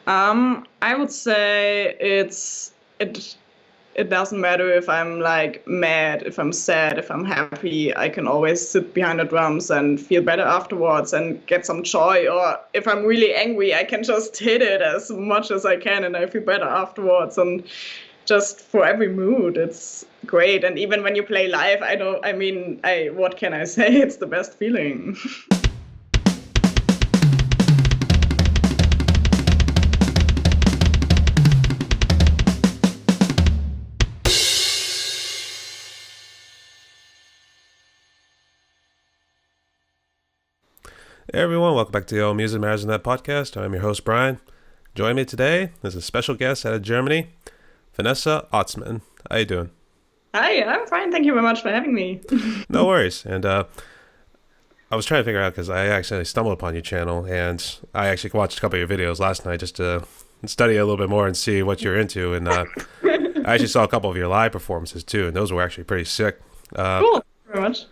I would say it doesn't matter if I'm like mad, if I'm sad, if I'm happy. I can always sit behind the drums and feel better afterwards and get some joy. Or if I'm really angry, I can just hit it as much as I can and I feel better afterwards. And just for every mood, it's great. And even when you play live, I don't. I mean, I what can I say? It's the best feeling. Hey everyone, welcome back to the All Music Matters in That podcast. I'm your host, Brian. Joining me today is a special guest out of Germany, Vanessa Otzmann. How you doing? Hi, I'm fine. Thank you very much for having me. No worries. And I was trying to figure out because I actually stumbled upon your channel and I actually watched a couple of your videos last night just to study a little bit more and see what you're into. And I actually saw a couple of your live performances too, and those were actually pretty sick. Cool. Thank you very much.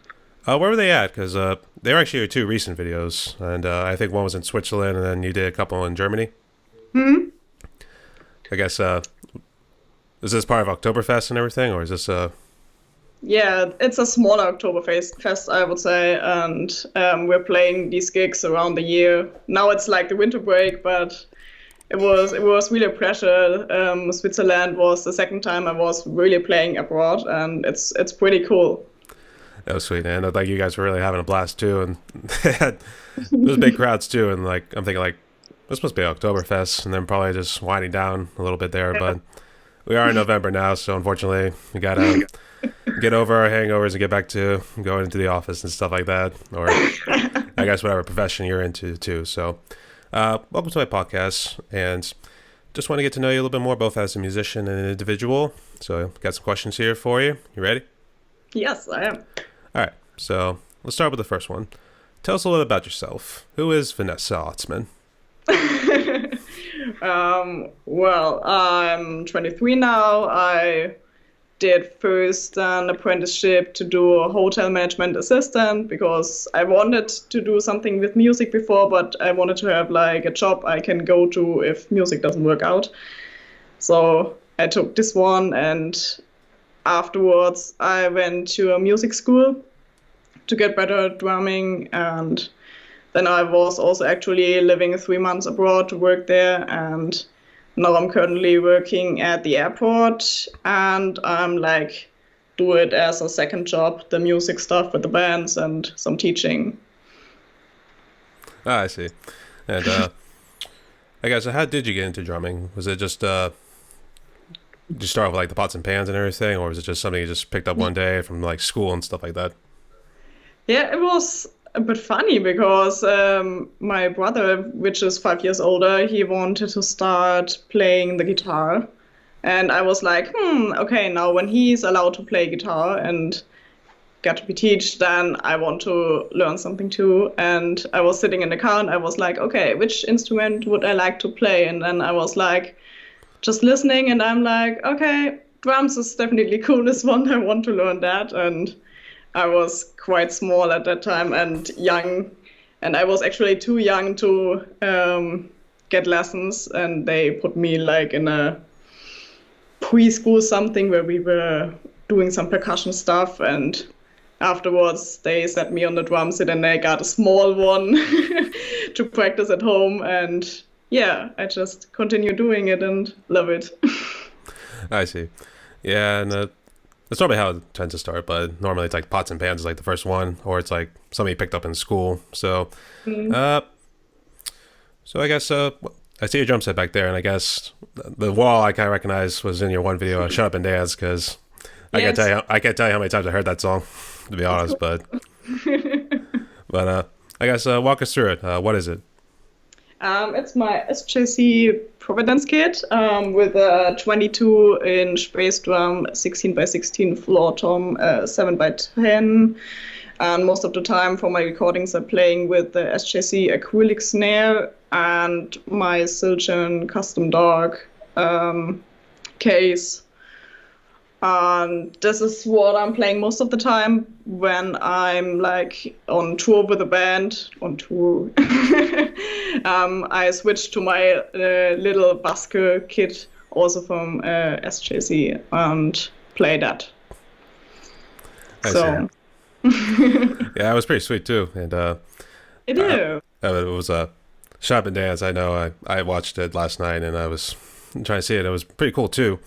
Where were they at? Because they were actually your two recent videos, and I think one was in Switzerland, and then you did a couple in Germany. Hmm. I guess is this part of Oktoberfest and everything, or is this Yeah, it's a smaller Oktoberfest, I would say, and we're playing these gigs around the year. Now it's like the winter break, but it was really a pleasure. Switzerland was the second time I was really playing abroad, and it's pretty cool. that was sweet, man? I thought you guys were really having a blast too, and they had those big crowds too. And like I'm thinking, like this must be Oktoberfest, and then probably just winding down a little bit there. Yeah. But we are in November now, so unfortunately we gotta get over our hangovers and get back to going into the office and stuff like that, or I guess whatever profession you're into too. So, welcome to my podcast, and just want to get to know you a little bit more, both as a musician and an individual. So, got some questions here for you. You ready? Yes, I am. All right. So, let's start with the first one. Tell us a little bit about yourself. Who is Vanessa Otzmann? Well, I'm 23 now. I did first an apprenticeship to do a hotel management assistant because I wanted to do something with music before, but I wanted to have like a job I can go to if music doesn't work out. So I took this one, and afterwards I went to a music school to get better at drumming, and then I was also actually living 3 months abroad to work there, and now I'm currently working at the airport, and I'm like do it as a second job, the music stuff with the bands and some teaching. Ah, I see. And I guess, so how did you get into drumming? Was it just did you start with like the pots and pans and everything, or was it just something you just picked up one day from like school and stuff like that? Yeah, it was a bit funny because my brother, which is 5 years older, he wanted to start playing the guitar. And I was like, okay, now when he's allowed to play guitar and get to be teach, then I want to learn something too. And I was sitting in the car and I was like, okay, which instrument would I like to play? And then I was like, just listening, and I'm like, okay, drums is definitely coolest one. I want to learn that. And I was quite small at that time and young, and I was actually too young to get lessons, and they put me like in a preschool something where we were doing some percussion stuff, and afterwards they set me on the drum set and I got a small one to practice at home, and yeah, I just continue doing it and love it. I see. Yeah, and that's probably how it tends to start, but normally it's like pots and pans is like the first one, or it's like something you picked up in school. So, Mm. uh, so I guess I see your drum set back there, and I guess the wall I kind of recognize was in your one video, "Shut Up and Dance," because Yes, I can't tell you how many times I heard that song, to be that's honest. cool. But I guess walk us through it. What is it? It's my SJC Providence kit with a 22-inch bass drum, 16 by 16 floor tom, 7 by 10. And most of the time for my recordings, I'm playing with the SJC acrylic snare and my Siljan custom dark case. And this is what I'm playing most of the time when I'm like on tour with a band. On tour, I switched to my little busker kit, also from SJC, and play that. I see. So Yeah, it was pretty sweet too, and it uh, is. it was a shop and dance. I know I watched it last night, and I was trying to see it. It was pretty cool too.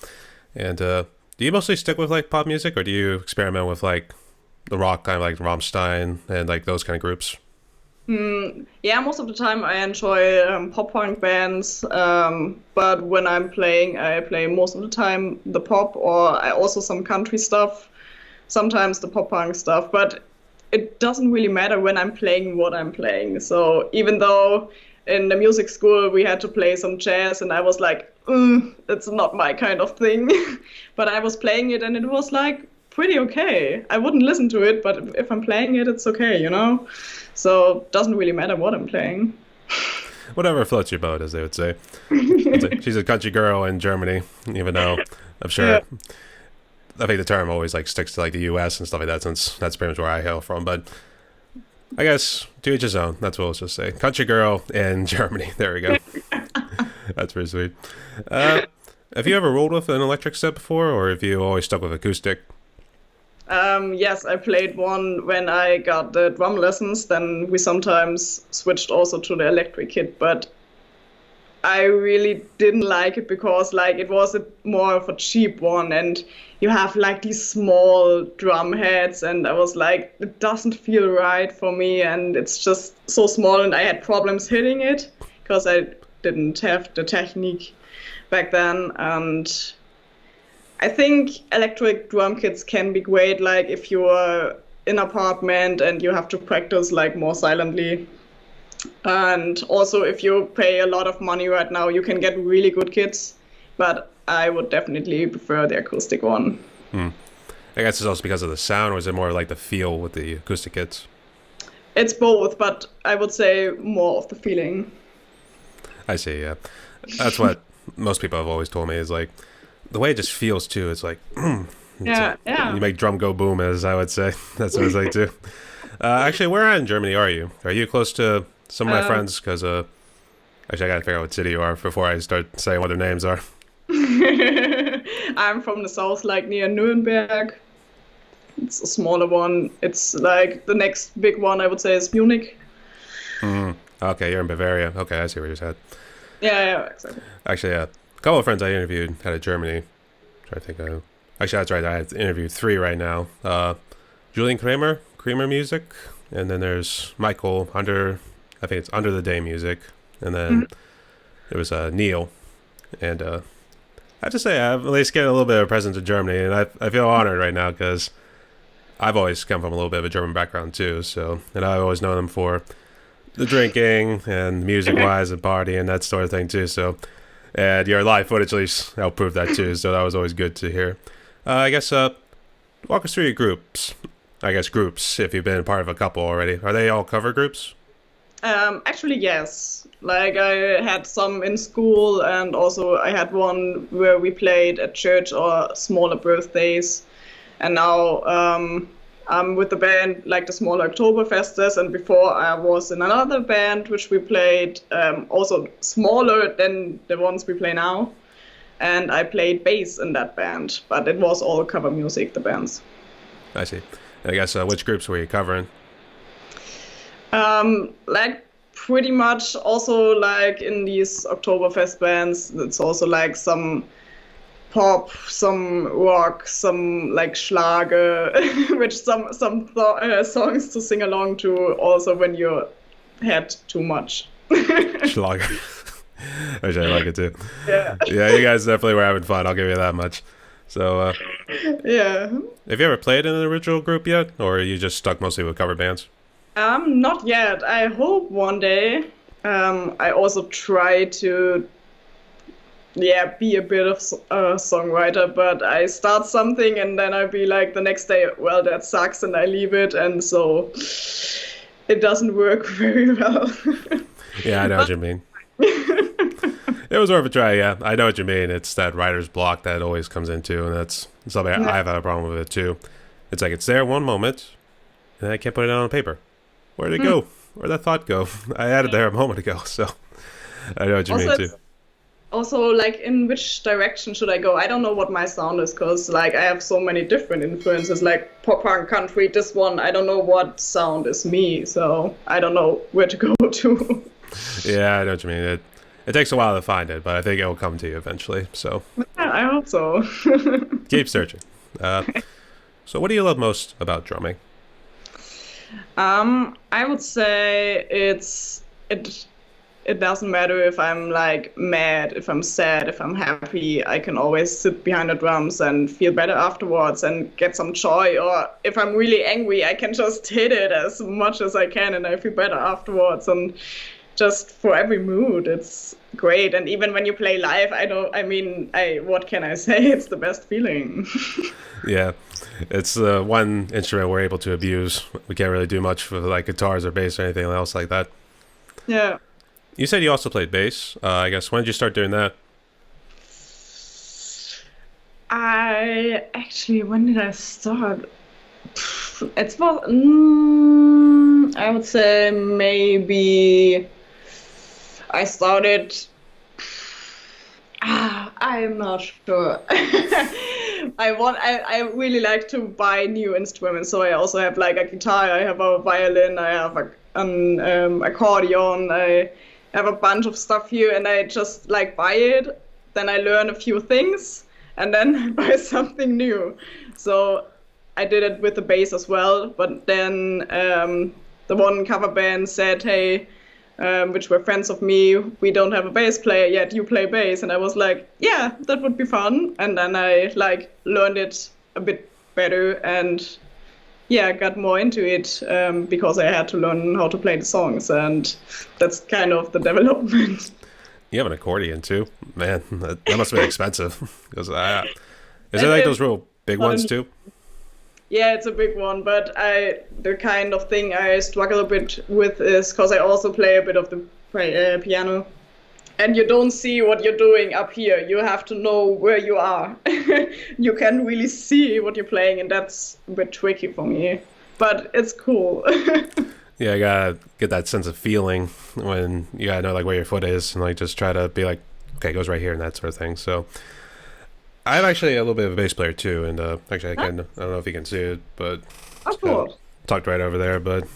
And do you mostly stick with like pop music, or do you experiment with like the rock kind of like Rammstein and like those kind of groups? Yeah, most of the time I enjoy pop punk bands, but when I'm playing, I play most of the time the pop or I also some country stuff, sometimes the pop punk stuff, but it doesn't really matter when I'm playing what I'm playing. So even though in the music school we had to play some jazz and I was like, it's not my kind of thing, but I was playing it and it was like pretty okay. I wouldn't listen to it, but if I'm playing it, it's okay, you know? So it doesn't really matter what I'm playing. Whatever floats your boat, as they would say. She's a country girl in Germany, even though I'm sure Yeah. I think the term always like sticks to like the U.S. and stuff like that, since that's pretty much where I hail from. But I guess to each his own. That's what we'll just say. Country girl in Germany. There we go. That's pretty sweet. Uh, have you ever rolled with an electric set before, or have you always stuck with acoustic? Yes, I played one when I got the drum lessons. Then we sometimes switched also to the electric kit, but I really didn't like it because like it was a more of a cheap one and you have like these small drum heads and I was like it doesn't feel right for me and it's just so small and I had problems hitting it because I didn't have the technique back then and I think electric drum kits can be great like if you're in an apartment and you have to practice like more silently and also, if you pay a lot of money right now, you can get really good kits. But I would definitely prefer the acoustic one. Hmm. I guess it's also because of the sound, or is it more like the feel with the acoustic kits? It's both, but I would say more of the feeling. I see. Yeah, that's what most people have always told me is like the way it just feels too. It's like Yeah, you yeah. make drum go boom, as I would say. That's what it's like too. Actually, where in Germany are you? Are you close to some of my Um, friends? Because actually, I gotta figure out what city you are before I start saying what their names are. I'm from the south, like near Nuremberg. It's a smaller one. It's like the next big one, I would say, is Munich. Mm. Okay, you're in Bavaria. Okay, I see where you're at. Yeah, yeah, exactly. Actually, yeah, a couple of friends I interviewed out of Germany. Try to think of. Actually, that's right. I had interviewed three right now. Julian Kramer Music, and then there's Michael under. I think it's Under the Day Music, and then there was Neil, and I have to say I've at least getting a little bit of a presence in Germany, and I feel honored right now because I've always come from a little bit of a German background too. So, and I've always known them for the drinking and music wise and party and that sort of thing too. So, and your live footage at least helped prove that too. So that was always good to hear. I guess walk us through your groups. I guess groups if you've been part of a couple already. Are they all cover groups? Actually, yes. Like I had some in school, and also I had one where we played at church or smaller birthdays. And now I'm with the band like the smaller Oktoberfestes, and before I was in another band which we played also smaller than the ones we play now. And I played bass in that band, but it was all cover music, the bands. I see. And I guess which groups were you covering? Like pretty much also like in these Oktoberfest bands, it's also like some pop, some rock, some like Schlager, which songs to sing along to also when you had too much. Schlager. Actually, I like it too. Yeah. Yeah, you guys definitely were having fun. I'll give you that much. So, Yeah. have you ever played in an original group yet, or are you just stuck mostly with cover bands? Not yet. I hope one day. I also try to, yeah, be a bit of a songwriter, but I start something and then I'll be like the next day, well, that sucks, and I leave it, and so it doesn't work very well. Yeah, I know what But you mean. It was worth a try. Yeah, I know what you mean. It's that writer's block that always comes into, and that's something Yeah. I've had a problem with it too. It's like it's there one moment, and I can't put it down on paper. Where did it Hmm. go? Where'd that thought go? I had it there a moment ago, so I know what you Also, mean too. it's also like in which direction should I go? I don't know what my sound is because like I have so many different influences, like pop punk, country. This one, I don't know what sound is me, so I don't know where to go to. Yeah, I know what you mean. It takes a while to find it, but I think it will come to you eventually. So Yeah, I hope so. keep searching. Uh, so, what do you love most about drumming? I would say it doesn't matter if I'm like mad, if I'm sad, if I'm happy. I can always sit behind the drums and feel better afterwards and get some joy. Or if I'm really angry, I can just hit it as much as I can and I feel better afterwards. And just for every mood, it's great. And even when you play live, I what can I say? It's the best feeling. Yeah, it's one instrument we're able to abuse. We can't really do much with like guitars or bass or anything else like that. Yeah. You said you also played bass. I guess when did you start doing that? When did I start? It was, I would say maybe I started. I'm not sure. I really like to buy new instruments, so I also have like a guitar, I have a violin, I have an accordion, I have a bunch of stuff here, and I just like buy it, then I learn a few things, and then I buy something new. So I did it with the bass as well, but then the one cover band said, "Hey," which were friends of me, "we don't have a bass player yet. You play bass," and I was like, "Yeah, that would be fun." And then I like learned it a bit better, and yeah, got more into it because I had to learn how to play the songs, and that's kind of the development. You have an accordion too, man. That must have been expensive. Because is it It, like those it's real big not ones an too? Yeah, it's a big one, but the kind of thing I struggle a bit with is because I also play a bit of the piano, and you don't see what you're doing up here. You have to know where you are. You can really see what you're playing, and that's a bit tricky for me. But it's cool. Yeah, I gotta get that sense of feeling when you gotta know like where your foot is and like just try to be like, okay, it goes right here and that sort of thing. So I'm actually a little bit of a bass player too, and actually I don't know if you can see it, but Of it's kind of course. tucked right over there. But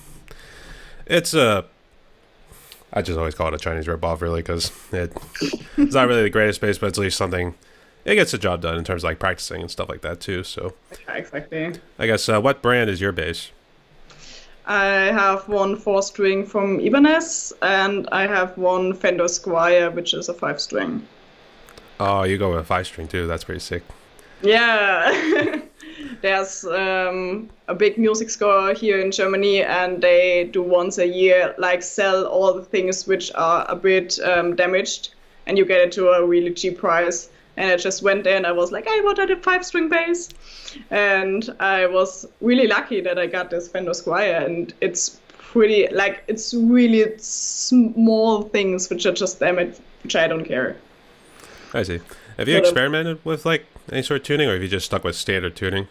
it's I just always call it a Chinese ripoff really because it's not really the greatest bass, but it's at least something. It gets the job done in terms of like practicing and stuff like that too. So Yeah, exactly. I guess what brand is your bass? I have one four string from Ibanez, and I have one Fender Squier, which is a five string. Oh, you go with a 5 string too. That's pretty sick. Yeah, there's a big music store here in Germany, and they do once a year like sell all the things which are a bit damaged, and you get it to a really cheap price. And I just went there and I was like, I wanted a five string bass, and I was really lucky that I got this Fender Squier, and it's pretty like it's really small things which are just damaged, which I don't care. I see. Have you But experimented with like any sort of tuning, or have you just stuck with standard tuning?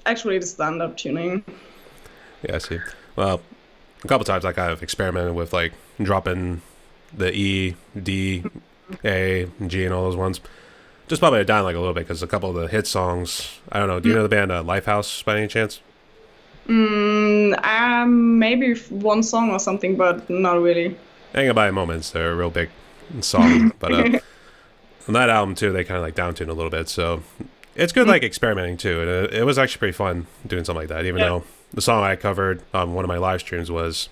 actually, the stand-up tuning. Yeah, I see. Well, a couple times I kind of experimented with like dropping the E, D, A, and G, and all those ones. Just probably down like a little bit because a couple of the hit songs. I don't know. Do you know the band Lifehouse by any chance? Maybe one song or something, but not really. Hanging by Moments, they're a real big song, but on that album too, they kind of like downtune a little bit. So it's good like experimenting too, and it was actually pretty fun doing something like that. Even Yeah. though the song I covered on one of my live streams was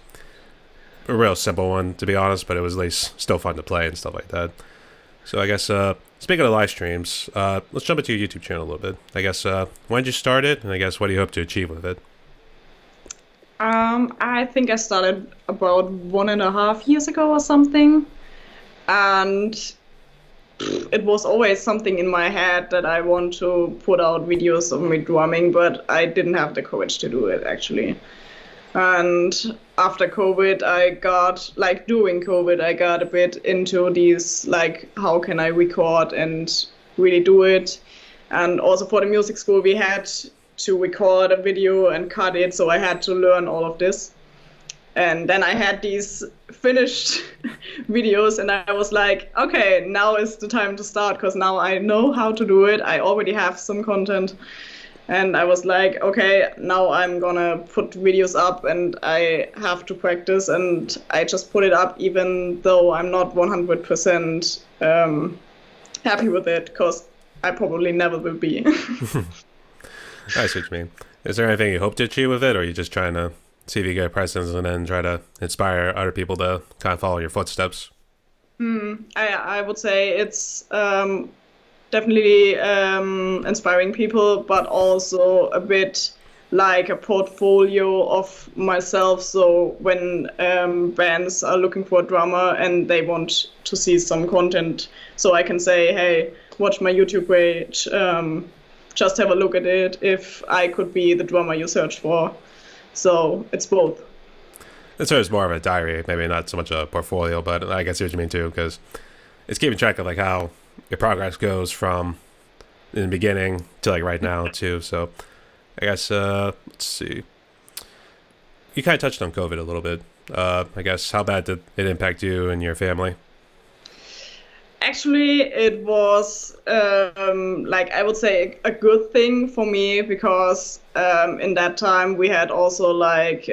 a real simple one, to be honest, but it was at least still fun to play and stuff like that. So I guess speaking of live streams, let's jump into your YouTube channel a little bit. I guess when did you start it, and I guess what do you hope to achieve with it? I think I started about 1.5 years ago or something, and it was always something in my head that I want to put out videos of me drumming, but I didn't have the courage to do it actually. And after COVID, I got like during COVID, I got a bit into these like how can I record and really do it. And also for the music school, we had to record a video and cut it, so I had to learn all of this. And then I had these finished videos, and I was like, okay, now is the time to start because now I know how to do it. I already have some content. And I was like, okay, now I'm gonna put videos up and I have to practice. And I just put it up even though I'm not 100% happy with it because I probably never will be. I see what you mean. Is there anything you hope to achieve with it, or are you just trying to see if you get a presence and then try to inspire other people to kind of follow your footsteps? I would say it's definitely inspiring people, but also a bit like a portfolio of myself. So when bands are looking for a drummer and they want to see some content, so I can say, hey, watch my YouTube page, just have a look at it if I could be the drummer you search for. So it's both. It's sort of more of a diary, maybe not so much a portfolio, but I guess I see what you mean too, because it's keeping track of like how your progress goes from in the beginning to like right now too. So I guess let's see. You kind of touched on COVID a little bit. I guess how bad did it impact you and your family? Actually, it was like I would say a good thing for me because in that time we had also like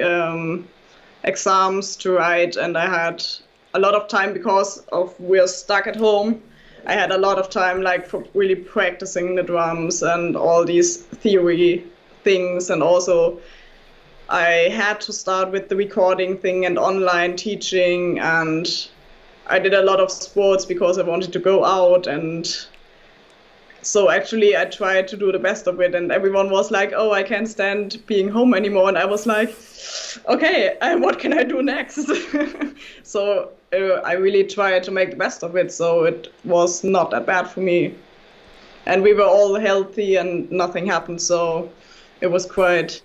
exams to write, and I had a lot of time because of we're stuck at home. I had a lot of time like for really practicing the drums and all these theory things, and also I had to start with the recording thing and online teaching, and I did a lot of sports because I wanted to go out. And so actually I tried to do the best of it, and everyone was like, oh, I can't stand being home anymore. And I was like, okay, what can I do next? So I really tried to make the best of it, so it was not that bad for me. And we were all healthy and nothing happened, so it was quite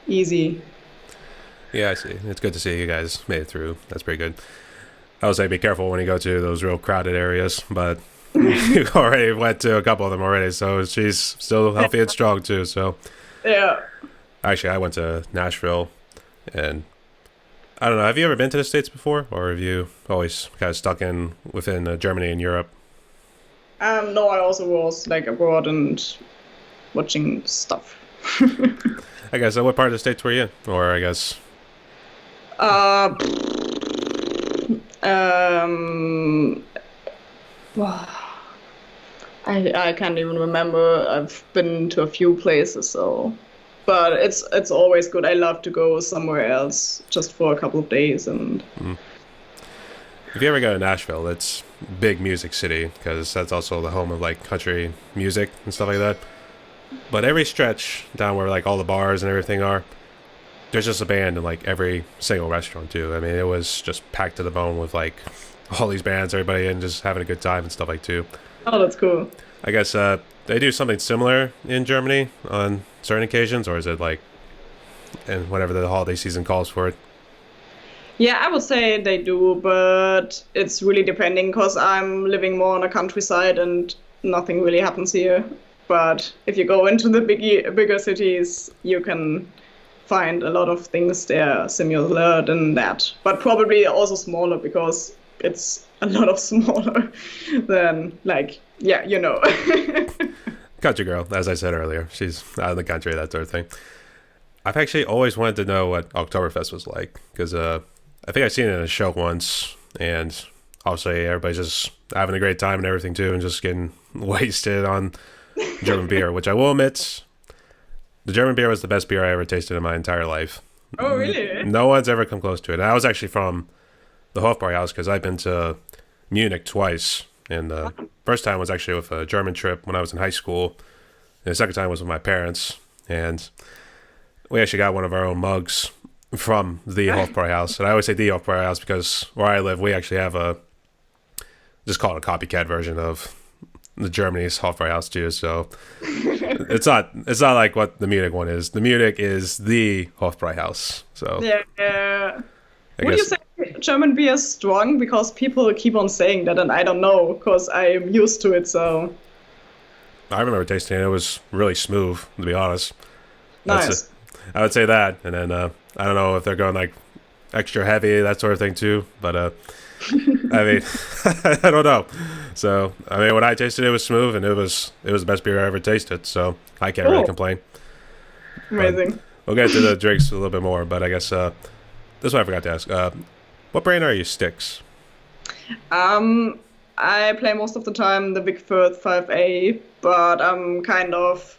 easy. Yeah, I see. It's good to see you guys made it through. That's pretty good. I would say be careful when you go to those real crowded areas, but you already went to a couple of them already, so she's still healthy and strong too. So Yeah. actually, I went to Nashville, and I don't know. Have you ever been to the States before, or have you always kind of stuck in within Germany and Europe? No, I also was like abroad and watching stuff. I guess. What part of the States were you in? Or I guess. uh, um, I can't even remember. I've been to a few places, so but it's always good. I love to go somewhere else just for a couple of days and If you ever go to Nashville, it's big music city because that's also the home of like country music and stuff like that. But every stretch down where like all the bars and everything are, there's just a band in like every single restaurant too. I mean, it was just packed to the bone with like all these bands, everybody, and just having a good time and stuff like too. oh, that's cool. I guess they do something similar in Germany on certain occasions, or is it like and whatever the holiday season calls for it? Yeah, I would say they do, but it's really depending because I'm living more on a countryside and nothing really happens here. But if you go into the bigger cities, you can find a lot of things there similar than that, but probably also smaller because it's a lot of smaller than like yeah, you know. Country girl, as I said earlier, she's out of the country, that sort of thing. I've actually always wanted to know what Oktoberfest was like because I think I've seen it in a show once, and obviously everybody's just having a great time and everything too, and just getting wasted on German beer, which I will admit, the German beer was the best beer I ever tasted in my entire life. Oh, really? No one's ever come close to it. And I was actually from the Hofbräuhaus because I've been to Munich twice, and the first time was actually with a German trip when I was in high school, and the second time was with my parents, and we actually got one of our own mugs from the Hofbräuhaus. And I always say the Hofbräuhaus because where I live, we actually have a just call it a copycat version of the Germany's Hofbräuhaus too. So it's not like what the Munich one is. The Munich is the Hofbräuhaus. So Yeah, yeah. I Would you guess say German beer is strong? Because people keep on saying that, and I don't know, because I'm used to it, so I remember tasting it. It was really smooth, to be honest. That's it. nice. I would say that. And then I don't know if they're going like extra heavy, that sort of thing too. But I mean, I don't know. So I mean, when I tasted it, it was smooth, and it was the best beer I ever tasted. So I can't really Oh, complain. But amazing. we'll get to the drinks a little bit more. But I guess this one I forgot to ask. What brand are your sticks? Um, I play most of the time the Big Firth 5A, but I'm kind of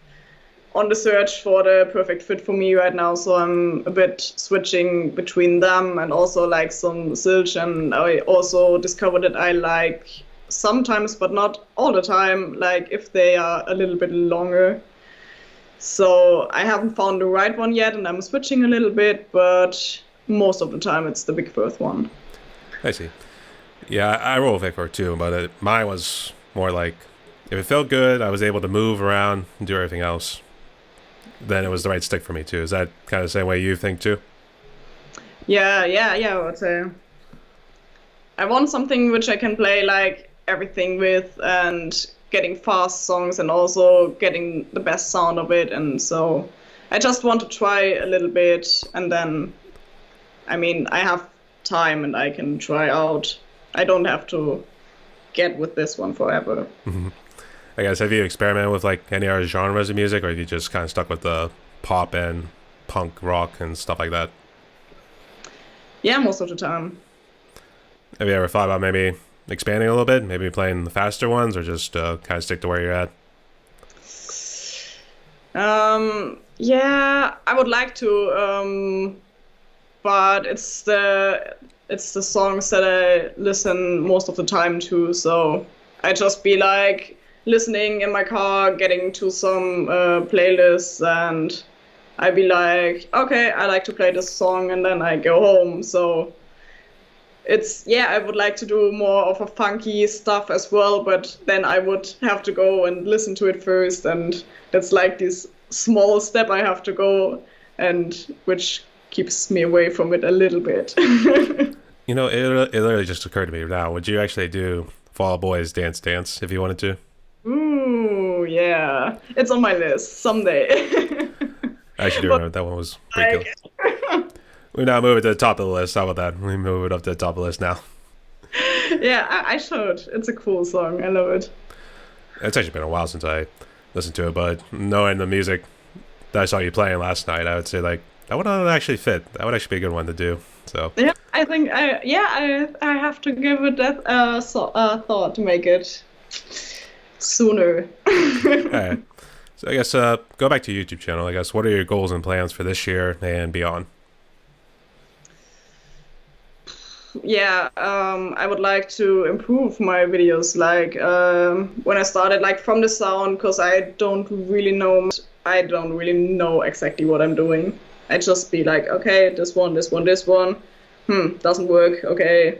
on the search for the perfect fit for me right now, so I'm a bit switching between them and also like some Zilch, and I also discovered that I like sometimes, but not all the time, like if they are a little bit longer. So I haven't found the right one yet, and I'm switching a little bit, but most of the time it's the Big Firth one. I see. Yeah, I roll Victor too, but mine was more like if it felt good, I was able to move around and do everything else. Then it was the right stick for me too. Is that kind of the same way you think too? Yeah, yeah, yeah, I would say. I want something which I can play like everything with and getting fast songs and also getting the best sound of it. And so I just want to try a little bit, and then, I mean, I have time and I can try out. I don't have to get with this one forever. I guess have you experimented with like any other genres of music, or have you just kind of stuck with the pop and punk rock and stuff like that? Yeah, most of the time. Have you ever thought about maybe expanding a little bit, maybe playing the faster ones, or just kind of stick to where you're at? Yeah, I would like to, but it's the songs that I listen most of the time to. So I just be like listening in my car, getting to some playlists, and I be like, okay, I like to play this song, and then I go home. So it's yeah, I would like to do more of a funky stuff as well, but then I would have to go and listen to it first, and that's like this small step I have to go, and which keeps me away from it a little bit. You know, it literally just occurred to me now. Would you actually do Fall Out Boy's Dance Dance if you wanted to? Ooh, yeah, it's on my list someday. I actually do But remember that one was pretty cool. like, We now move it to the top of the list. How about that? We move it up to the top of the list now. yeah, I should. It's a cool song. I love it. It's actually been a while since I listened to it, but knowing the music that I saw you playing last night, I would say like that would actually fit. That would actually be a good one to do. So, Yeah, I think I have to give it that thought to make it sooner. all right. So I guess go back to your YouTube channel. I guess what are your goals and plans for this year and beyond? Yeah, I would like to improve my videos. Like when I started, like from the sound, because I don't really know exactly what I'm doing. I just be like, okay, this one, this one, this one. Doesn't work. Okay,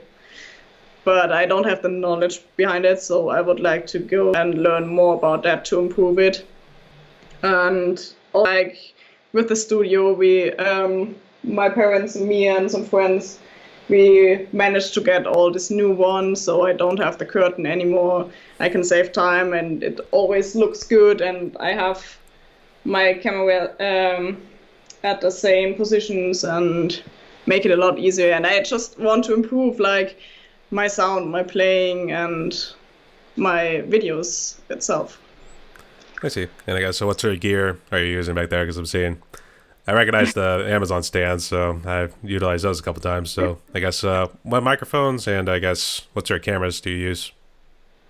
but I don't have the knowledge behind it, so I would like to go and learn more about that to improve it. And like with the studio, my parents, me, and some friends, we managed to get all this new one, so I don't have the curtain anymore. I can save time, and it always looks good. And I have my camera at the same positions and make it a lot easier. And I just want to improve like my sound, my playing, and my videos itself. I see. And I guess so. What sort of gear are you using back there? Because I'm seeing, I recognize the Amazon stands, so I've utilized those a couple times. So I guess what microphones and I guess what sort of cameras do you use?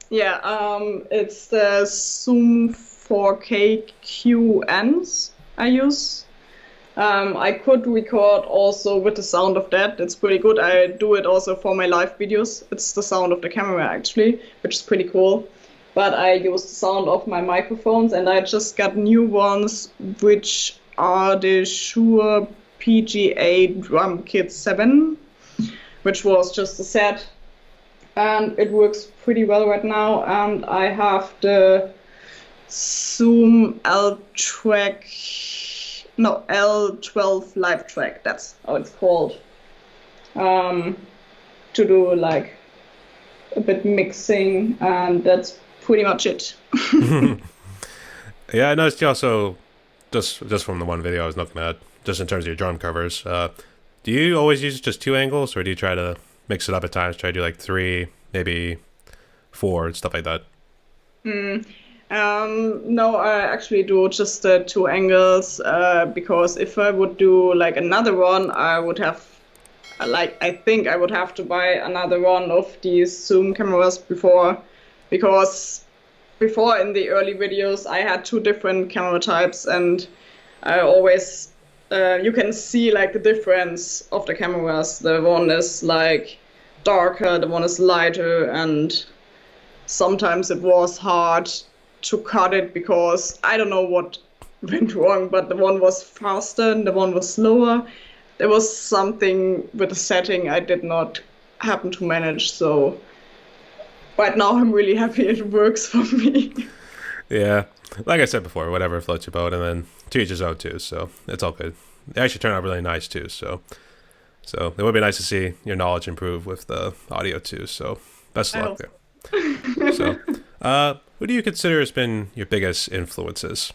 Yeah, it's the Zoom 4K QNs I use. I could record also with the sound of that. It's pretty good. I do it also for my live videos. It's the sound of the camera actually, which is pretty cool. But I use the sound of my microphones, and I just got new ones, which are the Shure PGA Drum Kit 7, which was just a set. and it works pretty well right now. And I have the Zoom L-Track, no, L12 Live Track, that's how it's called, to do like a bit mixing, and that's pretty much it. Yeah, I noticed you also, just from the one video I was looking at, just in terms of your drum covers, do you always use just 2 angles, or do you try to mix it up at times, try to do like 3, maybe 4, and stuff like that? No, I actually do just the 2 angles, because if I would do like another one, I would have, I think I would have to buy another one of these Zoom cameras because before in the early videos I had 2 different camera types, and I always, you can see like the difference of the cameras. The one is like darker, the one is lighter, and sometimes it was hard to cut it because I don't know what went wrong, but the one was faster and the one was slower. There was something with the setting I did not happen to manage, so right now I'm really happy it works for me. Yeah, like I said before, whatever floats your boat, and then to each his own too, so it's all good. They actually turn out really nice too, so it would be nice to see your knowledge improve with the audio too, so best of I luck hope there. So, who do you consider has been your biggest influences?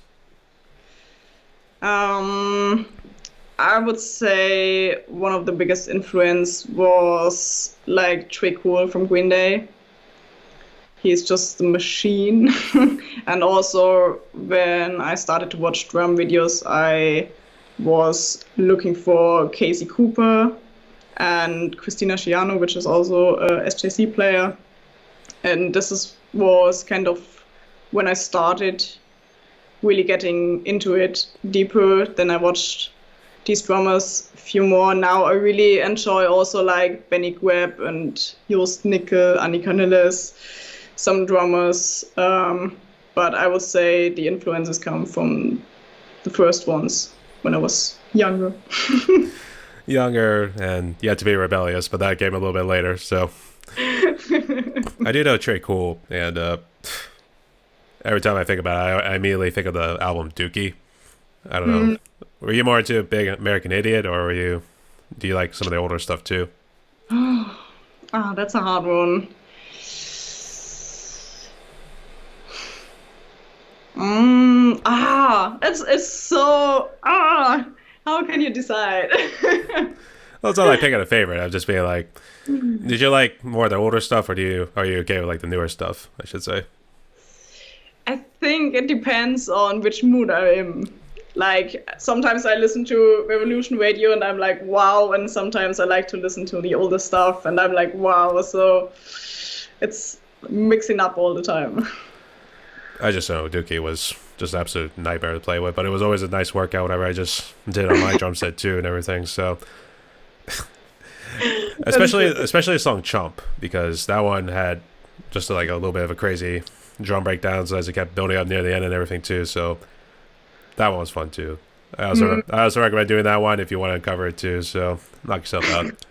I would say one of the biggest influence was like Trey Cool from Green Day. He's just a machine. And also when I started to watch drum videos, I was looking for Casey Cooper and Christina Schiano, which is also a SJC player. And was kind of when I started really getting into it deeper. Then I watched these drummers a few more. Now I really enjoy also like Benny Webb and Joost Nickel, Annika Nilles, some drummers. But I would say the influences come from the first ones when I was younger. Younger, and you had to be rebellious, but that came a little bit later, so. I do know Trey Cool, and every time I think about it, I immediately think of the album Dookie. I don't know. Were you more into Big American Idiot, or do you like some of the older stuff too? That's a hard one. It's so how can you decide? Well, it's not like picking a favorite. I'm just being like, did you like more of the older stuff, or are you okay with like the newer stuff, I should say? I think it depends on which mood I'm in. Like sometimes I listen to Revolution Radio and I'm like wow, and sometimes I like to listen to the older stuff and I'm like wow. So it's mixing up all the time. I just know Dookie was just an absolute nightmare to play with, but it was always a nice workout whenever I just did on my drum set too and everything. So especially the song Chump, because that one had just like a little bit of a crazy drum breakdowns as it kept building up near the end and everything too. So that one was fun too. I also recommend doing that one if you want to cover it too. So knock yourself out.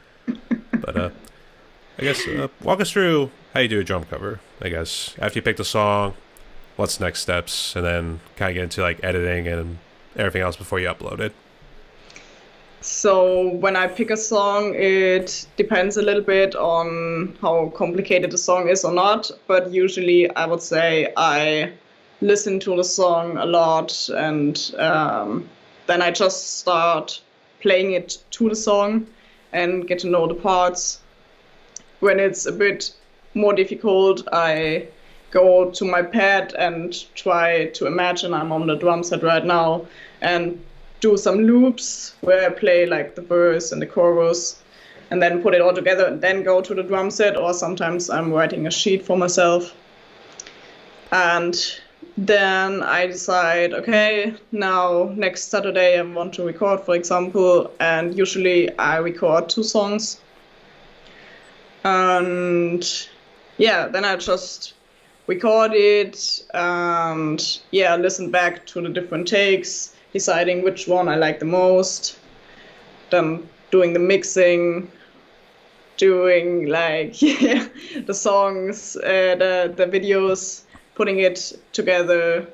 But I guess walk us through how you do a drum cover. I guess after you pick the song, what's next steps, and then kind of get into like editing and everything else before you upload it. So when I pick a song, it depends a little bit on how complicated the song is or not. But usually I would say I listen to the song a lot, and then I just start playing it to the song and get to know the parts. When it's a bit more difficult, I go to my pad and try to imagine I'm on the drum set right now and do some loops where I play like the verse and the chorus and then put it all together and then go to the drum set, or sometimes I'm writing a sheet for myself. And then I decide, okay, now next Saturday I want to record, for example, and usually I record 2 songs. And yeah, then I just record it and listen back to the different takes, deciding which one I like the most, then doing the mixing, doing like yeah, the songs, the videos, putting it together,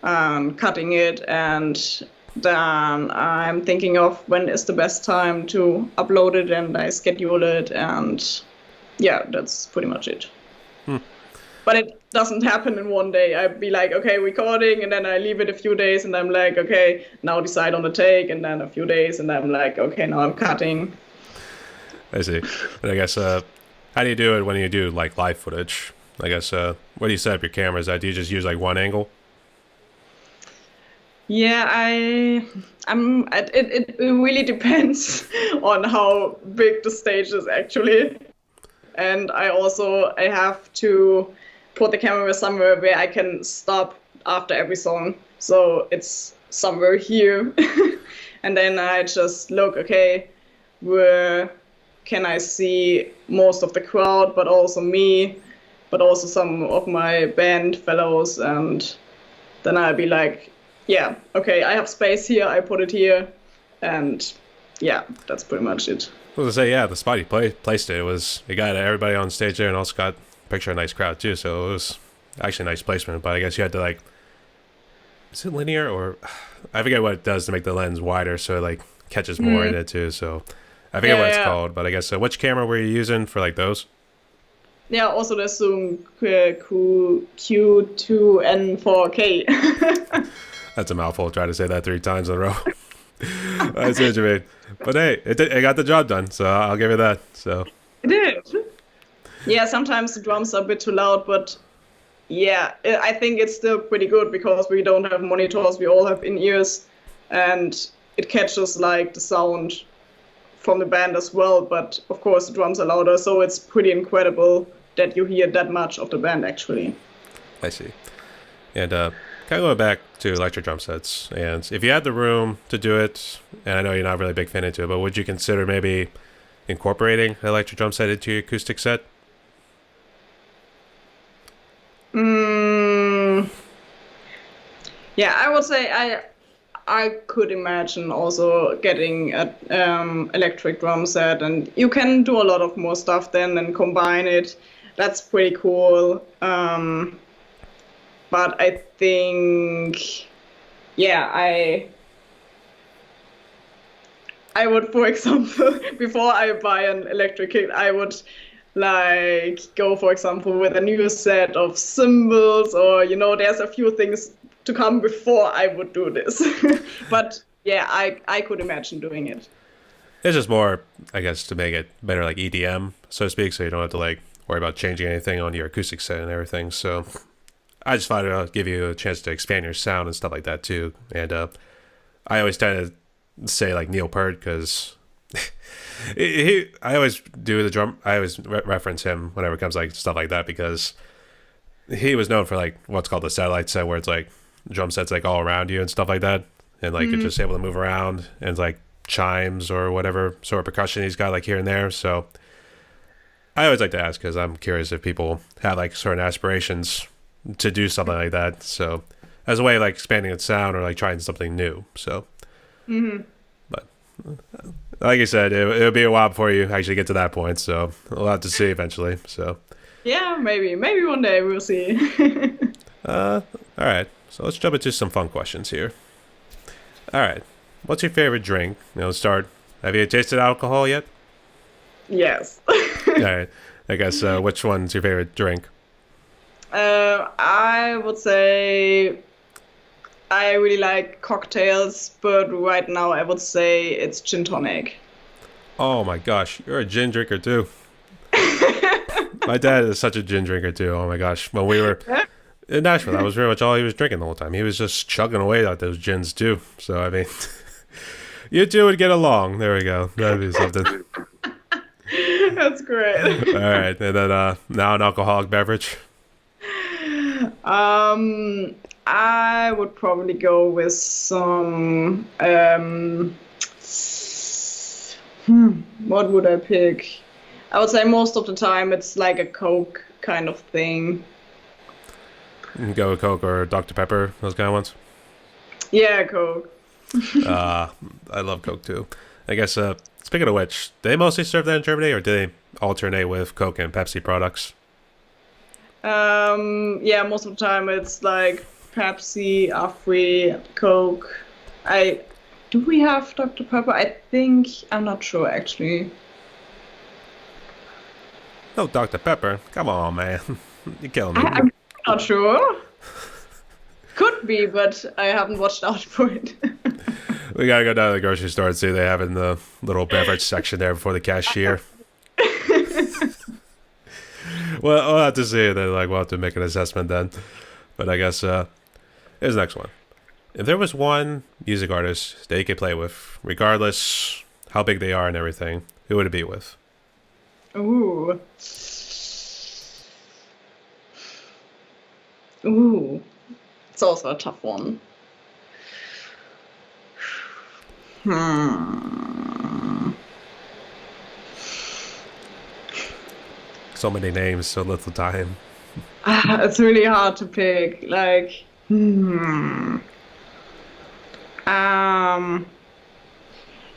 cutting it, and then I'm thinking of when is the best time to upload it, and I schedule it, and yeah, that's pretty much it. But it doesn't happen in one day. I'd be like, okay, recording, and then I leave it a few days, and I'm like, okay, now decide on the take, and then a few days, and I'm like, okay, now I'm cutting. I see. And I guess, how do you do it when you do like live footage? I guess, what do you set up your cameras at? Do you just use like one angle? Yeah, it really depends on how big the stage is actually. And I have to put the camera somewhere where I can stop after every song. So it's somewhere here. And then I just look, okay, where can I see most of the crowd, but also me, but also some of my band fellows. And then I'll be like, yeah, okay, I have space here, I put it here. And yeah, that's pretty much it. I was gonna say, yeah, the spot you placed it got everybody on stage there and also got picture a nice crowd too. So it was actually a nice placement. But I guess you had to like, is it linear or I forget what it does to make the lens wider so it like catches more in it too. So I forget what it's called. But I guess which camera were you using for like those? Yeah, also the Zoom Q2N4K. That's a mouthful. Try to say that 3 times in a row. That's what you mean. But hey, it got the job done, so I'll give it that. So It did. Yeah, sometimes the drums are a bit too loud, but yeah, I think it's still pretty good because we don't have monitors, we all have in-ears, and it catches like the sound from the band as well, but of course the drums are louder, so it's pretty incredible that you hear that much of the band actually. I see. And kind of going back to electric drum sets, and if you had the room to do it, and I know you're not really a big fan into it, but would you consider maybe incorporating an electric drum set into your acoustic set? Yeah, I would say I could imagine also getting an electric drum set, and you can do a lot of more stuff then and combine it. That's pretty cool. But I think, yeah, I would, for example, before I buy an electric kit, I would like go, for example, with a new set of cymbals, or there's a few things to come before I would do this. But yeah, I could imagine doing it. It's just more, I guess, to make it better like EDM, so to speak, so you don't have to like worry about changing anything on your acoustic set and everything. So I just thought I'd give you a chance to expand your sound and stuff like that too. And I always tend to say like Neil Peart because I always do the drum. I always reference him whenever it comes like stuff like that because he was known for like what's called the satellite set, where it's like drum sets like all around you and stuff like that, and like you're just able to move around and like chimes or whatever sort of percussion he's got like here and there. So I always like to ask because I'm curious if people have like certain aspirations to do something like that. So as a way of like expanding its sound or like trying something new. So, but like I said, it'll be a while before you actually get to that point. So we'll have to see eventually. So yeah, maybe one day we'll see. all right. So let's jump into some fun questions here. All right. What's your favorite drink? Let's start. Have you tasted alcohol yet? Yes. All right. I guess which one's your favorite drink? I would say I really like cocktails, but right now I would say it's gin tonic. Oh my gosh, you're a gin drinker too. My dad is such a gin drinker too. Oh my gosh. When we were in Nashville, that was very much all he was drinking the whole time. He was just chugging away at those gins too. So I mean, you two would get along. There we go. That'd be something. That's great. All right, and then now an alcoholic beverage. I would probably go with some. What would I pick? I would say most of the time it's like a Coke kind of thing. You can go with Coke or Dr. Pepper, those kind of ones. Yeah, Coke. I love Coke too. I guess, speaking of which, do they mostly serve that in Germany, or do they alternate with Coke and Pepsi products? Yeah, most of the time it's like Pepsi, Afri, Coke. I do we have Dr. Pepper? I think I'm not sure actually. No Dr. Pepper. Come on, man. You're killing me. I'm not sure. Could be, but I haven't watched out for it. We gotta go down to the grocery store and see what they have in the little beverage section there before the cashier. Well, we'll have to see. Then, like, we'll have to make an assessment then. But I guess here's the next one. If there was one music artist that you could play with, regardless how big they are and everything, who would it be with? Ooh. Ooh. It's also a tough one. Hmm. So many names, so little time. It's really hard to pick. Like, um,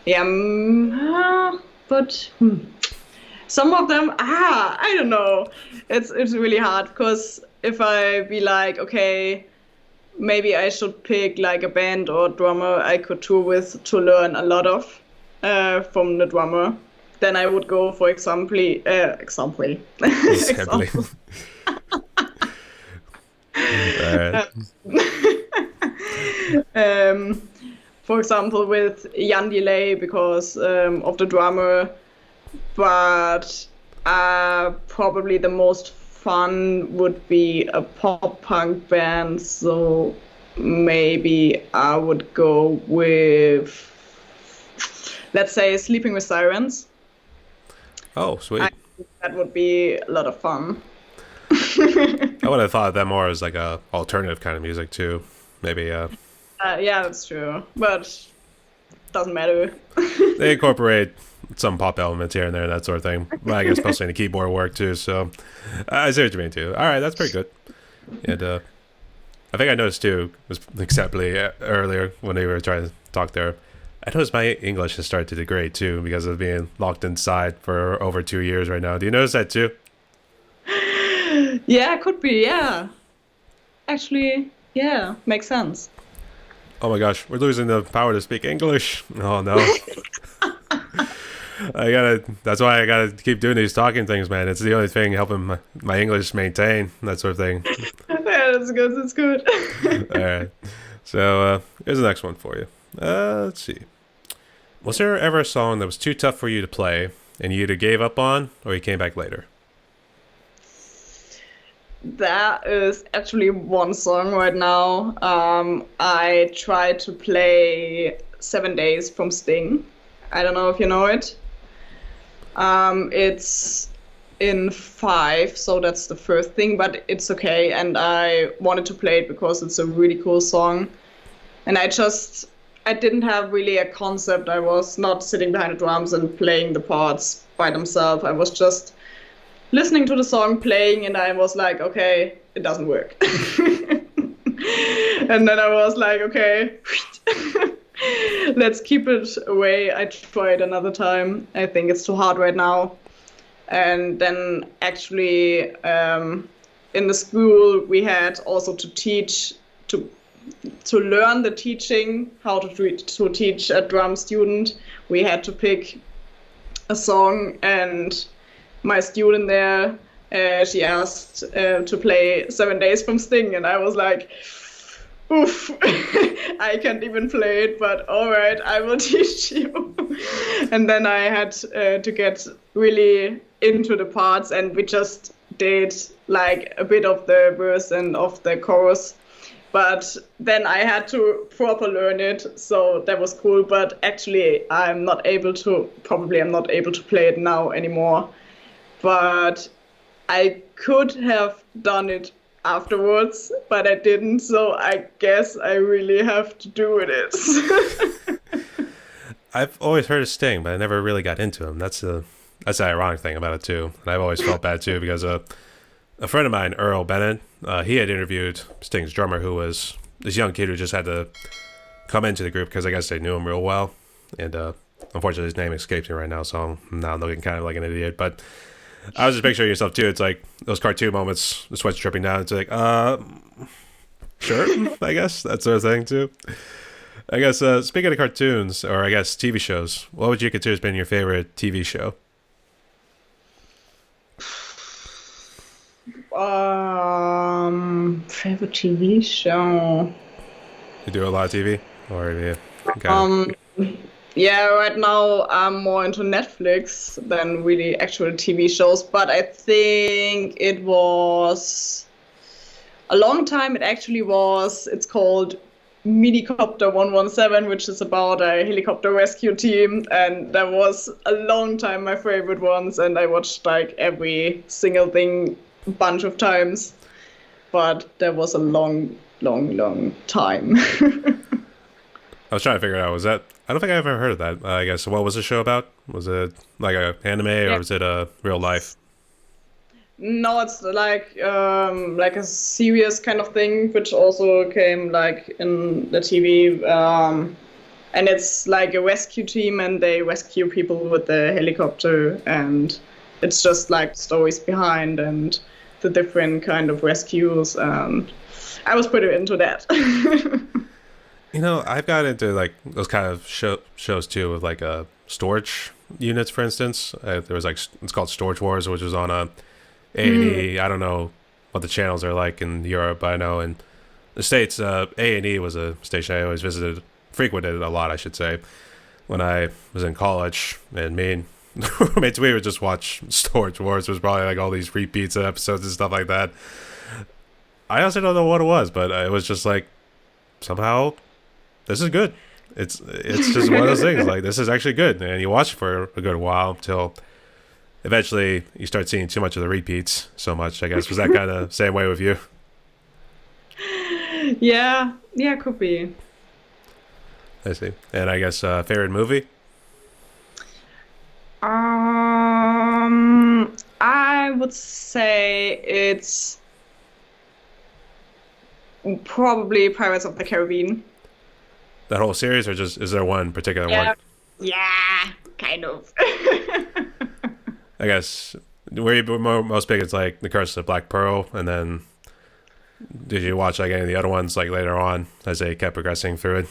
yeah, but some of them, I don't know. It's really hard because if I be like, okay, maybe I should pick like a band or drummer I could tour with to learn a lot of from the drummer. Then I would go for example, Simply. example. Alright. um, for example, with Jan Delay because of the drummer, but probably the most fun would be a pop punk band. So maybe I would go with, let's say, Sleeping with Sirens. Oh, sweet. I think that would be a lot of fun. I would have thought of them more as like a alternative kind of music too. Maybe Yeah, that's true, but doesn't matter. they incorporate some pop elements here and there, that sort of thing. But I guess mostly in the keyboard work too. So I see what you mean too. All right, that's pretty good. And I think I noticed too, was acceptably earlier when we were trying to talk there. I noticed my English has started to degrade too because of being locked inside for over 2 years right now. Do you notice that too? Yeah, could be. Yeah, actually, yeah, makes sense. Oh my gosh, we're losing the power to speak English. Oh no. That's why I gotta keep doing these talking things, man. It's the only thing helping my English maintain, that sort of thing. Yeah, that's good. That's good. Alright. So, here's the next one for you. Let's see. Was there ever a song that was too tough for you to play and you either gave up on or you came back later? That is actually one song right now. I tried to play 7 Days from Sting. I don't know if you know it. It's in five, so that's the first thing, but it's okay. And I wanted to play it because it's a really cool song. And I didn't have really a concept. I was not sitting behind the drums and playing the parts by themselves. I was just listening to the song playing, and I was like, okay, it doesn't work. And then I was like, okay, let's keep it away. I tried another time. I think it's too hard right now. And then actually, in the school, we had also to teach to learn the teaching, how to teach a drum student. We had to pick a song, and my student there, she asked to play 7 Days from Sting, and I was like, oof, I can't even play it, but all right, I will teach you. And then I had to get really into the parts, and we just did like a bit of the verse and of the chorus. But then I had to proper learn it, so that was cool. But actually, I'm not able to play it now anymore. But I could have done it afterwards, but I didn't, so I guess I really have to do it. I've always heard of Sting, but I never really got into him. That's the ironic thing about it too. And I've always felt bad too because a friend of mine, Earl Bennett, he had interviewed Sting's drummer, who was this young kid who just had to come into the group because I guess they knew him real well. And unfortunately his name escapes me right now, so I'm now looking kind of like an idiot. But I was just picturing yourself too. It's like those cartoon moments, the sweat's dripping down. It's like, sure, I guess that sort of thing too. I guess speaking of cartoons, or I guess TV shows, what would you consider has been your favorite TV show? Favorite TV show. You do a lot of TV, or yeah, okay. Um, yeah, right now I'm more into Netflix than really actual TV shows, but I think it was a long time. It actually was. It's called Minicopter 117, which is about a helicopter rescue team, and that was a long time my favorite ones, and I watched like every single thing a bunch of times, but that was a long time. I was trying to figure it out. Was that? I don't think I've ever heard of that. I guess what was the show about? Was it like a anime or Yeah. was it a real life? No, it's like a serious kind of thing, which also came like in the TV. And it's like a rescue team, and they rescue people with the helicopter, and it's just like stories behind and the different kind of rescues, and I was pretty into that. You know, I've got into like those kind of shows too, with like storage units, for instance. There was like it's called Storage Wars, which was on a A&E. I don't know what the channels are like in Europe, but I know in the States, A&E was a station I always frequented a lot, I should say, when I was in college. And me and roommates, we would just watch Storage Wars. It was probably like all these repeats of episodes and stuff like that. I also don't know what it was, but it was just like somehow this is good. It's just one of those things. Like this is actually good, and you watch it for a good while until eventually you start seeing too much of the repeats. So much, I guess. Was that kind of same way with you? Yeah, could be. I see. And I guess favorite movie. I would say it's probably Pirates of the Caribbean. That whole series, or just is there one particular one? Yeah, yeah, kind of. I guess where you most big is like The Curse of Black Pearl, and then did you watch like any of the other ones like later on as they kept progressing through it?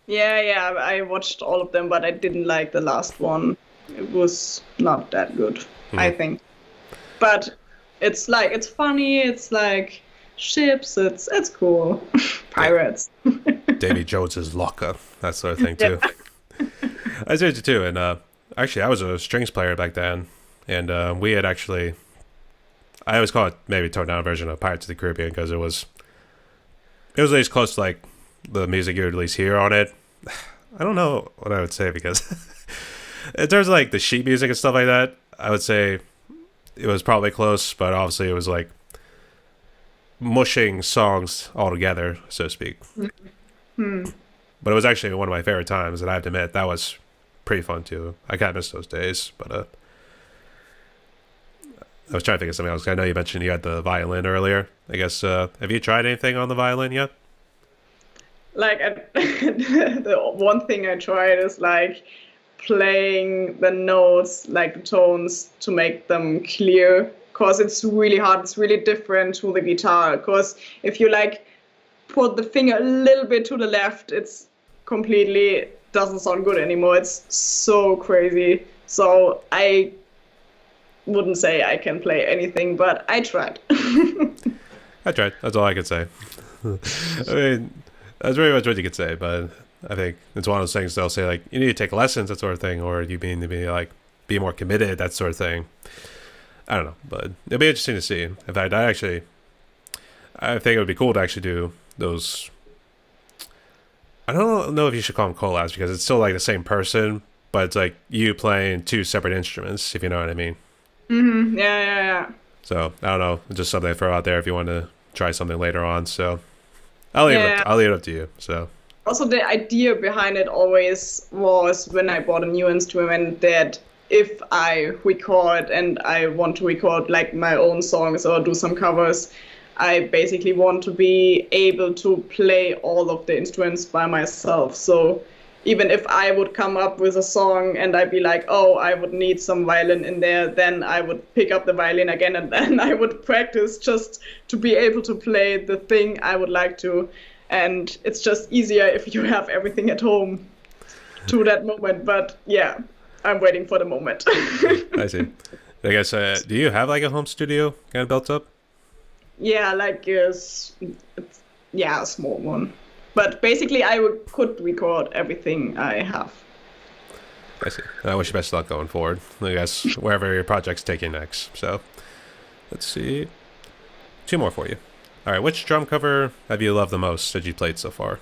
Yeah, I watched all of them, but I didn't like the last one. It was not that good, I Mhm. think. But it's funny, it's like ships, it's cool. Pirates. Davy Jones's Locker, that sort of thing Yeah. too. I did it too, and actually I was a strings player back then, and we had actually, I always call it maybe a toned down version of Pirates of the Caribbean because it was at least close to like the music you would at least hear on it. I don't know what I would say because in terms of like the sheet music and stuff like that, I would say it was probably close, but obviously it was like mushing songs all together, so to speak. Hmm. But it was actually one of my favorite times, and I have to admit that was pretty fun too. I kind of miss those days, but I was trying to think of something else. I know you mentioned you had the violin earlier. I guess have you tried anything on the violin yet? Like the one thing I tried is like playing the notes, like the tones, to make them clear. Cause it's really hard. It's really different to the guitar. Cause if you like put the finger a little bit to the left, it's completely doesn't sound good anymore. It's so crazy. So I wouldn't say I can play anything, but I tried. I tried. That's all I could say. I mean, that's very much what you could say, but I think it's one of those things they'll say like you need to take lessons, that sort of thing, or you mean to be like be more committed, that sort of thing. I don't know, but it'll be interesting to see. In fact, I think it would be cool to actually do those. I don't know if you should call them collabs because it's still like the same person, but it's like you playing two separate instruments, if you know what I mean. Yeah. So I don't know, just something to throw out there if you want to try something later on. So Yeah. I'll leave it up to you. So Also, the idea behind it always was when I bought a new instrument that if I record and I want to record like my own songs or do some covers, I basically want to be able to play all of the instruments by myself. So even if I would come up with a song and I'd be like, oh, I would need some violin in there, then I would pick up the violin again and then I would practice just to be able to play the thing I would like to. And it's just easier if you have everything at home to that moment. But yeah, I'm waiting for the moment. I see. I guess, do you have like a home studio kind of built up? Yeah, like yeah, a small one. But basically, could record everything I have. I see. I wish you best luck going forward. I guess wherever your project's taking next. So let's see. Two more for you. All right. Which drum cover have you loved the most that you played so far?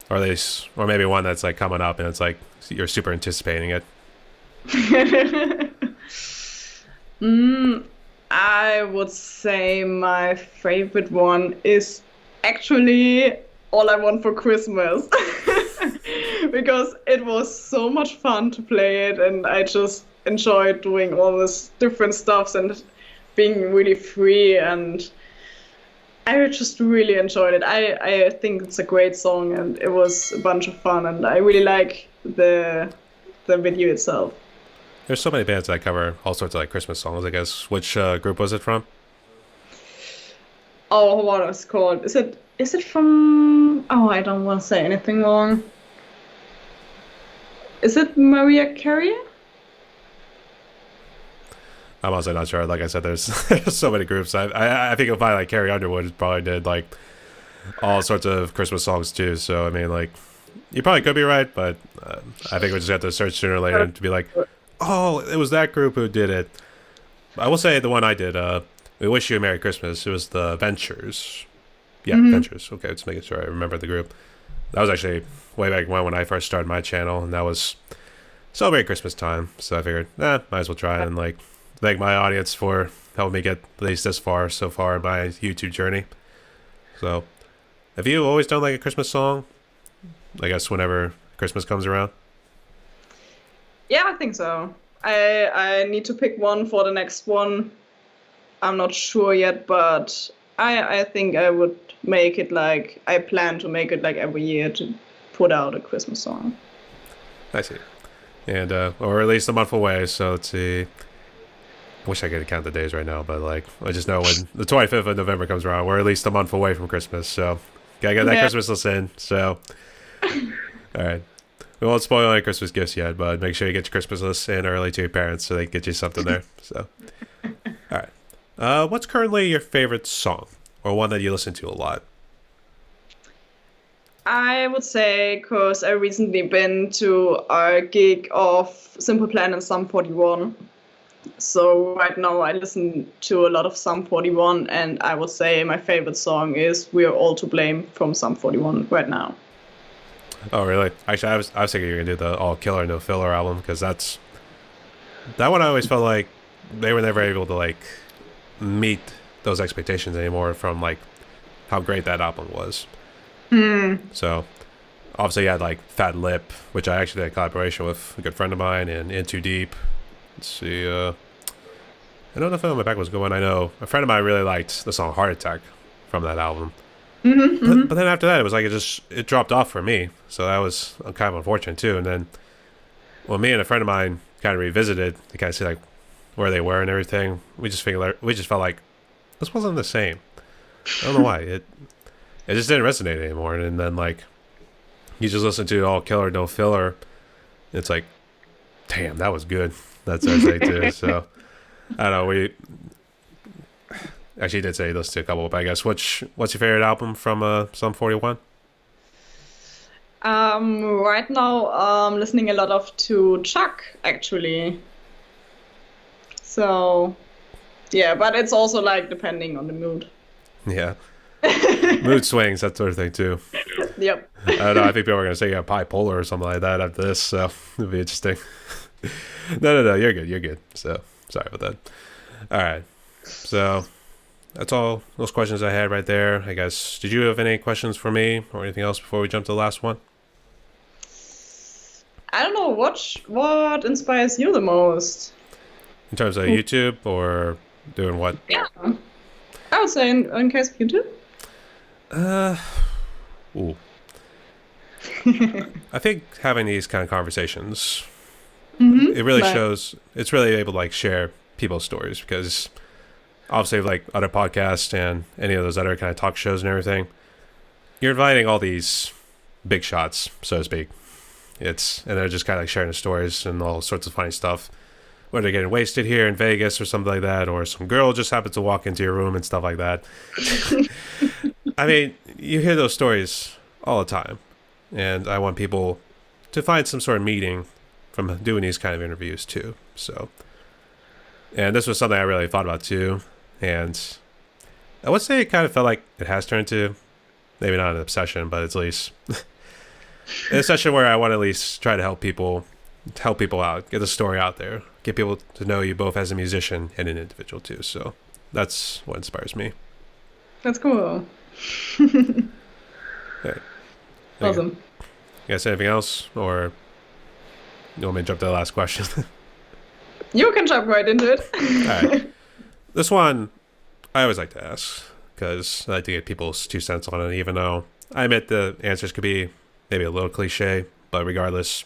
Or at least, or maybe one that's like coming up and it's like you're super anticipating it. I would say my favorite one is actually All I Want for Christmas. Because it was so much fun to play it, and I just enjoyed doing all this different stuffs and being really free, and I just really enjoyed it. I think it's a great song, and it was a bunch of fun, and I really like the video itself. There's so many bands that cover all sorts of like Christmas songs. I guess which group was it from? Oh, what is it called? Is it from? Oh, I don't want to say anything wrong. Is it Mariah Carey? I'm also not sure. Like I said, there's, there's so many groups. I think if I like Carrie Underwood probably did like all sorts of Christmas songs too. So I mean, like you probably could be right, but I think we just have to search sooner or later to be like, oh, it was that group who did it. I will say the one I did. We Wish You a Merry Christmas. It was the Ventures. Yeah, Ventures. Okay, just making sure I remember the group. That was actually way back when I first started my channel, and that was celebrating Christmas time. So I figured, might as well try and like thank my audience for helping me get at least this far so far in my YouTube journey. So, have you always done like a Christmas song? I guess whenever Christmas comes around. Yeah, I think so. I need to pick one for the next one. I'm not sure yet, but I think I would make it like I plan to make it like every year to put out a Christmas song. I see. And or at least a month away. So let's see. I wish I could count the days right now, but like I just know when the 25th of November comes around, we're at least a month away from Christmas. So gotta get that Christmas list in. So all right. We won't spoil any Christmas gifts yet, but make sure you get your Christmas list in early to your parents so they can get you something there. So all right. What's currently your favorite song or one that you listen to a lot? I would say because I recently been to a gig of Simple Plan and Sum 41. So right now I listen to a lot of Sum 41, and I would say my favorite song is We're All to Blame from Sum 41 right now. Oh, really? Actually, I was thinking you were going to do the All Killer No Filler album, because that one I always felt like they were never able to like meet those expectations anymore from like how great that album was. So obviously you had like Fat Lip, which I actually did a collaboration with a good friend of mine, and In Too Deep. Let's see, I don't know if my back was going. I know a friend of mine really liked the song Heart Attack from that album. But then after that it was like it dropped off for me, so that was kind of unfortunate too. And then when me and a friend of mine kind of revisited to kind of see like where they were and everything, we just felt like this wasn't the same. I don't know why. It just didn't resonate anymore. And then like you just listen to All Killer No Filler, and it's like, damn, that was good. That's what I say too. So I don't know. We actually did say those to a couple, but I guess what's your favorite album from Sum 41? Right now I'm listening a lot to Chuck actually. So yeah, but it's also like depending on the mood. Yeah. Mood swings, that sort of thing too. Yep. I don't know. I think people are going to say bipolar or something like that after this, so it'll be interesting. No. You're good. You're good. So sorry about that. All right. So that's all those questions I had right there. I guess. Did you have any questions for me or anything else before we jump to the last one? I don't know what inspires you the most. In terms of YouTube or doing what? Yeah. I would say in case of YouTube. Ooh. I think having these kind of conversations, it Mm-hmm. really Like, shows, it's really able to like share people's stories because obviously like other podcasts and any of those other kind of talk shows and everything, you're inviting all these big shots, so to speak. And they're just kind of like sharing the stories and all sorts of funny stuff. Whether they're getting wasted here in Vegas or something like that, or some girl just happened to walk into your room and stuff like that. I mean, you hear those stories all the time, and I want people to find some sort of meaning from doing these kind of interviews too. So, and this was something I really thought about too, and I would say it kind of felt like it has turned to maybe not an obsession, but at least an obsession where I want to at least try to help people out, get the story out there, get people to know you both as a musician and an individual too. So that's what inspires me. that's cool. Okay. You Awesome. guys, anything else, or you want me to jump to the last question? You can jump right into All right, it. this one I always like to ask because I like to get people's 2 cents on it, even though I admit the answers could be maybe a little cliche, but regardless,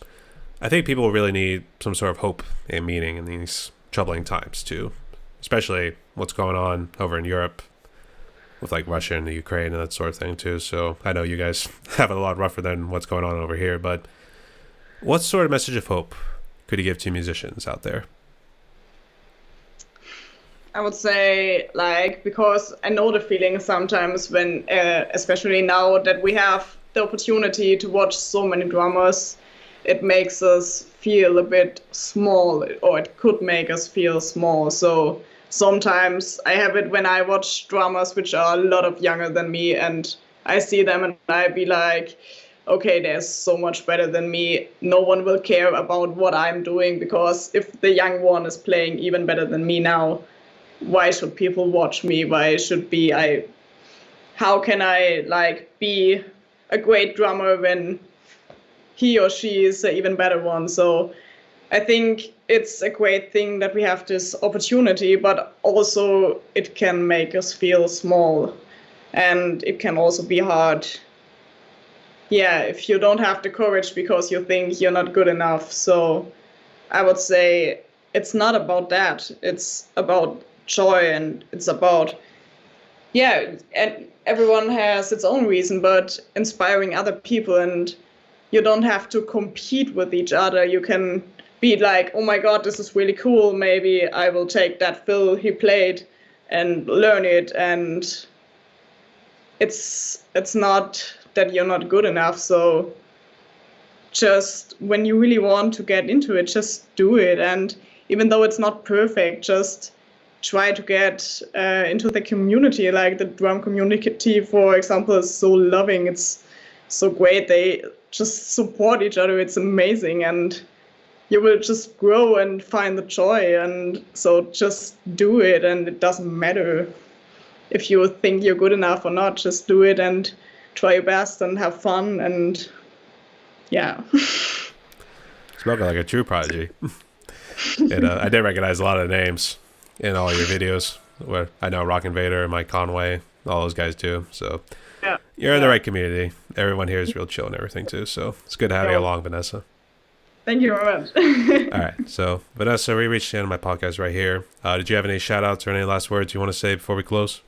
I think people really need some sort of hope and meaning in these troubling times too, especially what's going on over in Europe with like Russia and the Ukraine and that sort of thing too. So I know you guys have it a lot rougher than what's going on over here, but what sort of message of hope could you give to musicians out there? I would say, like, because I know the feeling sometimes when, especially now that we have the opportunity to watch so many drummers, it makes us feel a bit small, or it could make us feel small. So sometimes I have it when I watch drummers which are a lot of younger than me, and I see them and I be like, okay, they're so much better than me. No one will care about what I'm doing because if the young one is playing even better than me now, why should people watch me? Why should be I? How can I like be a great drummer when he or she is an even better one? So I think it's a great thing that we have this opportunity, but also it can make us feel small, and it can also be hard. Yeah, if you don't have the courage because you think you're not good enough. So I would say it's not about that. It's about joy, and it's about, yeah, and everyone has its own reason, but inspiring other people, and you don't have to compete with each other. You can be like, oh my God, this is really cool. Maybe I will take that fill he played and learn it. And it's not that you're not good enough. So just when you really want to get into it, just do it. And even though it's not perfect, just try to get into the community. Like the drum community, for example, is so loving. It's so great. They just support each other. It's amazing. And you will just grow and find the joy. And so just do it. And it doesn't matter if you think you're good enough or not. Just do it and try your best and have fun. And yeah. Smoking like a true prodigy. And I did recognize a lot of the names in all your videos. Where I know Rock Invader, Mike Conway, all those guys too. So Yeah. you're in the right community. Everyone here is real chill and everything too. So it's good to have you along, Vanessa. Thank you very much. All right. So Vanessa, we reached the end of my podcast right here. Did you have any shout outs or any last words you want to say before we close?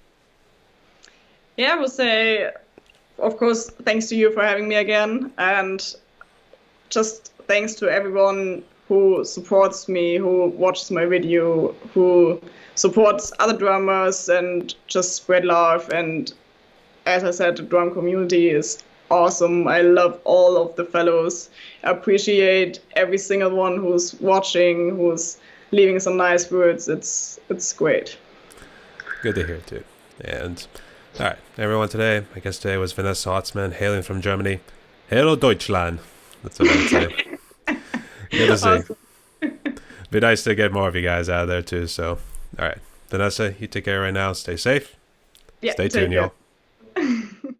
Yeah, I would say, of course, thanks to you for having me again. And just thanks to everyone who supports me, who watches my video, who supports other drummers and just spread love. And as I said, the drum community is awesome. I love all of the fellows. I appreciate every single one who's watching, who's leaving some nice words. It's great. Good to hear too. And all right, everyone. Today, I guess today was Vanessa Otzmann, hailing from Germany. Hello, Deutschland. That's what I'd say. Good to see. Awesome. Be nice to get more of you guys out of there too. So, all right, Vanessa, you take care right now. Stay safe. Yeah, Stay take tuned, care. y'all.